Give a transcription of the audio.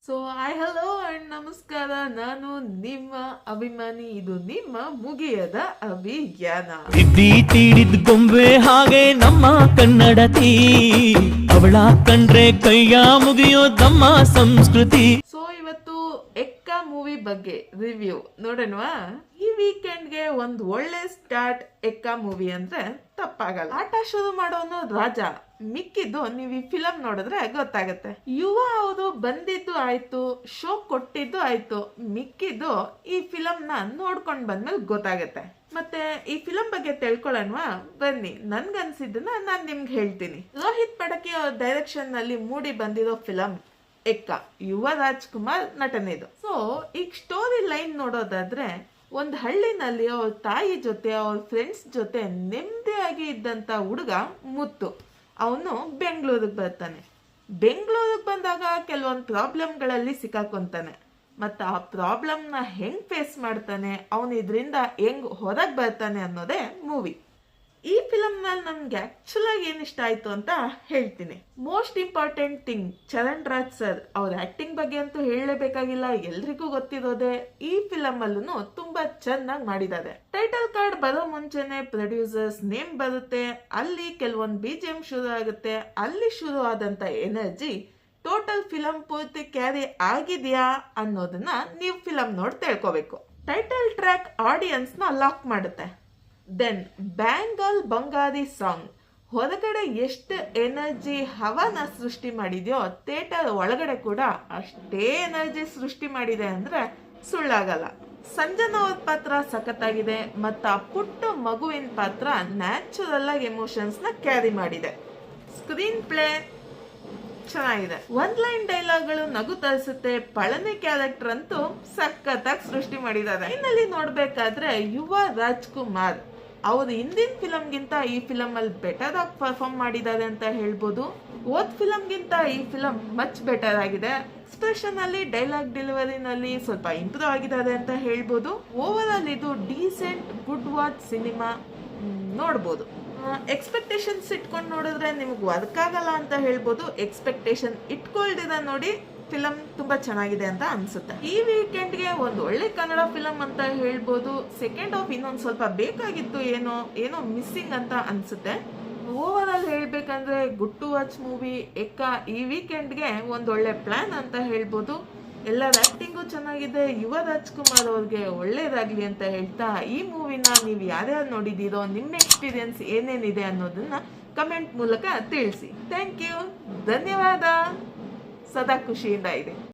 So hi hello and ನಮಸ್ಕಾರ. ನಾನು ನಿಮ್ಮ ಅಭಿಮಾನಿ. ಇದು ನಿಮ್ಮ ಮುಗಿಯದ ಅಭಿಯಾನ. ತಿದ್ದಿ ತೀಡಿದ ಗೊಂಬೆ ಹಾಗೆ ನಮ್ಮ ಕನ್ನಡತಿ, ಅವಳ ಕಂಡ್ರೆ ಕೈಯ ಮುಗಿಯೋದಮ್ಮ ಸಂಸ್ಕೃತಿ. ಸೊ ಇವತ್ತು ಎಕ್ಕ ಮೂವಿ ಬಗ್ಗೆ ರಿವ್ಯೂ ನೋಡೋಣವಾ? ಈ ವೀಕೆಂಡ್ಗೆ ಒಂದು ಒಳ್ಳೆ ಸ್ಟಾರ್ಟ್ ಎಕ್ಕ ಮೂವಿ ಅಂದ್ರೆ ತಪ್ಪಾಗಲ್ಲ. ಆಟ ಶುರು ಮಾಡೋನು ರಾಜ, ಮಿಕ್ಕಿದ್ದು ನೀವು ಈ ಫಿಲಂ ನೋಡಿದ್ರೆ ಗೊತ್ತಾಗತ್ತೆ. ಯುವ ಅವರು ಬಂದಿದ್ದು ಆಯ್ತು, ಶೋ ಕೊಟ್ಟಿದ್ದು ಆಯ್ತು, ಮಿಕ್ಕಿದ್ದು ಈ ಫಿಲಂ ನ ನೋಡ್ಕೊಂಡ್ ಬಂದ್ಮೇಲೆ ಗೊತ್ತಾಗತ್ತೆ. ಮತ್ತೆ ಈ ಫಿಲಂ ಬಗ್ಗೆ ತಿಳ್ಕೊಳ್ಳೋಣವಾ? ಬನ್ನಿ, ನನ್ಗನ್ಸಿದ್ದನ್ನ ನಾನ್ ನಿಮ್ಗೆ ಹೇಳ್ತೀನಿ. ರೋಹಿತ್ ಪಡಕಿ ಅವ್ರ ಡೈರೆಕ್ಷನ್ ನಲ್ಲಿ ಮೂಡಿ ಬಂದಿರೋ ಫಿಲಂ ಎಕ್ಕ, ಯುವ ರಾಜ್ಕುಮಾರ್ ನಟನೆದು. ಸೊ ಈಗ ಸ್ಟೋರಿ ಲೈನ್ ನೋಡೋದಾದ್ರೆ, ಒಂದ್ ಹಳ್ಳಿನಲ್ಲಿ ಅವ್ರ ತಾಯಿ ಜೊತೆ ಅವ್ರ ಫ್ರೆಂಡ್ಸ್ ಜೊತೆ ನೆಮ್ಮದಿಯಾಗಿ ಇದ್ದಂತ ಹುಡುಗ ಮುತ್ತು, ಅವನು ಬೆಂಗಳೂರಿಗೆ ಬರ್ತಾನೆ. ಬೆಂಗಳೂರಿಗೆ ಬಂದಾಗ ಕೆಲವೊಂದು ಪ್ರಾಬ್ಲಮ್ಗಳಲ್ಲಿ ಸಿಕ್ಕಾಕೊಂತಾನೆ. ಮತ್ತು ಆ ಪ್ರಾಬ್ಲಮ್ನ ಹೆಂಗ್ ಫೇಸ್ ಮಾಡ್ತಾನೆ, ಅವನು ಇದರಿಂದ ಹೆಂಗ್ ಹೊರಗೆ ಬರ್ತಾನೆ ಅನ್ನೋದೇ ಮೂವಿ. ಈ ಫಿಲಮ್ನಲ್ಲಿ ನಮ್ಗೆ ಆಕ್ಚುಲಾಗಿ ಏನ್ ಇಷ್ಟ ಆಯ್ತು ಅಂತ ಹೇಳ್ತೀನಿ. Most important thing, Charan Raj sir ಅವ್ರ ಆಕ್ಟಿಂಗ್ ಬಗ್ಗೆ ಅಂತೂ ಹೇಳಲೇಬೇಕಾಗಿಲ್ಲ, ಎಲ್ರಿಗೂ ಗೊತ್ತಿರೋದೆ. ಈ ಫಿಲಮ್ ಅಲ್ಲೂ ತುಂಬಾ ಚೆನ್ನಾಗಿ ಮಾಡಿದ್ದಾರೆ. ಟೈಟಲ್ ಕಾರ್ಡ್ ಬರೋ ಮುಂಚೆನೆ ಪ್ರೊಡ್ಯೂಸರ್ಸ್ ನೇಮ್ ಬರುತ್ತೆ, ಅಲ್ಲಿ ಕೆಲವೊಂದು BGM ಶುರು ಆಗುತ್ತೆ. ಅಲ್ಲಿ ಶುರು ಆದಂತ ಎನರ್ಜಿ ಟೋಟಲ್ ಫಿಲಂ ಪೂರ್ತಿ ಕ್ಯಾರಿ ಆಗಿದೆಯಾ ಅನ್ನೋದನ್ನ ನೀವು ಫಿಲಂ ನೋಡಿ ತಿಳ್ಕೋಬೇಕು. ಟೈಟಲ್ ಟ್ರ್ಯಾಕ್ ಆಡಿಯನ್ಸ್ ನ ಲಾಕ್ ಮಾಡುತ್ತೆ. ದೆನ್ ಬ್ಯಾಂಗಲ್ ಬಂಗಾರಿ ಸಾಂಗ್ ಹೊರಗಡೆ ಎಷ್ಟು ಎನರ್ಜಿ ಹವಾನ ಸೃಷ್ಟಿ ಮಾಡಿದ್ಯೋ, ಥಿಯೇಟರ್ ಒಳಗಡೆ ಕೂಡ ಅಷ್ಟೇ ಎನರ್ಜಿ ಸೃಷ್ಟಿ ಮಾಡಿದೆ ಅಂದ್ರೆ ಸುಳ್ಳಾಗಲ್ಲ. ಸಂಜನಾ ಅವ್ರ ಪಾತ್ರ ಸಖತ್ತಾಗಿದೆ, ಮತ್ತು ಆ ಪುಟ್ಟ ಮಗುವಿನ ಪಾತ್ರ ನ್ಯಾಚುರಲ್ ಆಗಿ ಎಮೋಷನ್ಸ್ ನ ಕ್ಯಾರಿ ಮಾಡಿದೆ. ಸ್ಕ್ರೀನ್ ಪ್ಲೇ ಚೆನ್ನಾಗಿದೆ. ಒಂದ್ ಲೈನ್ ಡೈಲಾಗ್ಗಳು ನಗು ತರಿಸುತ್ತೆ. ಪಳನಿ ಕ್ಯಾರೆಕ್ಟರ್ ಅಂತೂ ಸಖತ್ತಾಗಿ ಸೃಷ್ಟಿ ಮಾಡಿದ್ದಾರೆ. ಇನ್ನಲ್ಲಿ ನೋಡ್ಬೇಕಾದ್ರೆ ಯುವ ರಾಜ್ಕುಮಾರ್ ಅವ್ರು ಹಿಂದಿನ ಫಿಲಂಗಿಂತ ಈ ಫಿಲಂ ಅಲ್ಲಿ ಬೆಟರ್ ಆಗಿ ಪರ್ಫಾರ್ಮ್ ಮಾಡಿದ್ದಾರೆ ಅಂತ ಹೇಳ್ಬೋದು. ಓದ್ ಫಿಲಂಗಿಂತ ಈ ಫಿಲಂ ಮಚ್ ಬೆಟರ್ ಆಗಿದೆ. ಎಕ್ಸ್ಪ್ರೆಷನ್ ಅಲ್ಲಿ, ಡೈಲಾಗ್ ಡೆಲಿವರಿನಲ್ಲಿ ಸ್ವಲ್ಪ ಇಂಪ್ರೂವ್ ಆಗಿದ್ದಾರೆ ಅಂತ ಹೇಳ್ಬೋದು. ಓವರ್ ಆಲ್ ಇದು ಡೀಸೆಂಟ್ ಗುಡ್ ವಾಚ್ ಸಿನಿಮಾ ನೋಡ್ಬೋದು. ಎಕ್ಸ್ಪೆಕ್ಟೇಷನ್ಸ್ ಇಟ್ಕೊಂಡು ನೋಡಿದ್ರೆ ನಿಮ್ಗೆ ವರ್ಕ್ ಆಗಲ್ಲ ಅಂತ ಹೇಳ್ಬೋದು. ಎಕ್ಸ್ಪೆಕ್ಟೇಷನ್ ಇಟ್ಕೊಳ್ದಿರ ನೋಡಿ, ಫಿಲಂ ತುಂಬಾ ಚೆನ್ನಾಗಿದೆ ಅಂತ ಅನ್ಸುತ್ತೆ. ಈ ವೀಕೆಂಡ್ಗೆ ಒಂದು ಒಳ್ಳೆ ಕನ್ನಡ ಫಿಲಂ ಅಂತ ಹೇಳ್ಬೋದು. ಸೆಕೆಂಡ್ ಹಾಫ್ ಇನ್ನೊಂದು ಸ್ವಲ್ಪ ಬೇಕಾಗಿತ್ತು, ಏನೋ ಮಿಸ್ಸಿಂಗ್ ಅಂತ ಅನ್ಸುತ್ತೆ. ಓವರ್ ಆಲ್ ಹೇಳ್ಬೇಕಂದ್ರೆ ಗುಡ್ ಟು ವಾಚ್ ಮೂವಿ ಎಕ್ಕ ಈ ವೀಕೆಂಡ್ಗೆ ಒಂದು ಒಳ್ಳೆ ಪ್ಲಾನ್ ಅಂತ ಹೇಳ್ಬೋದು. ಎಲ್ಲರ ಆಕ್ಟಿಂಗು ಚೆನ್ನಾಗಿದೆ. ಯುವ ರಾಜ್ಕುಮಾರ್ ಅವ್ರಿಗೆ ಒಳ್ಳೇದಾಗ್ಲಿ ಅಂತ ಹೇಳ್ತಾ, ಈ ಮೂವಿನ ನೀವು ಯಾರ್ಯಾರು ನೋಡಿದ್ದೀರೋ, ನಿಮ್ಮ ಎಕ್ಸ್ಪೀರಿಯನ್ಸ್ ಏನೇನಿದೆ ಅನ್ನೋದನ್ನ ಕಮೆಂಟ್ ಮೂಲಕ ತಿಳಿಸಿ. ಥ್ಯಾಂಕ್ ಯು, ಧನ್ಯವಾದ. ಸದಾ ಖುಷಿಯಿಂದ ಇದೆ.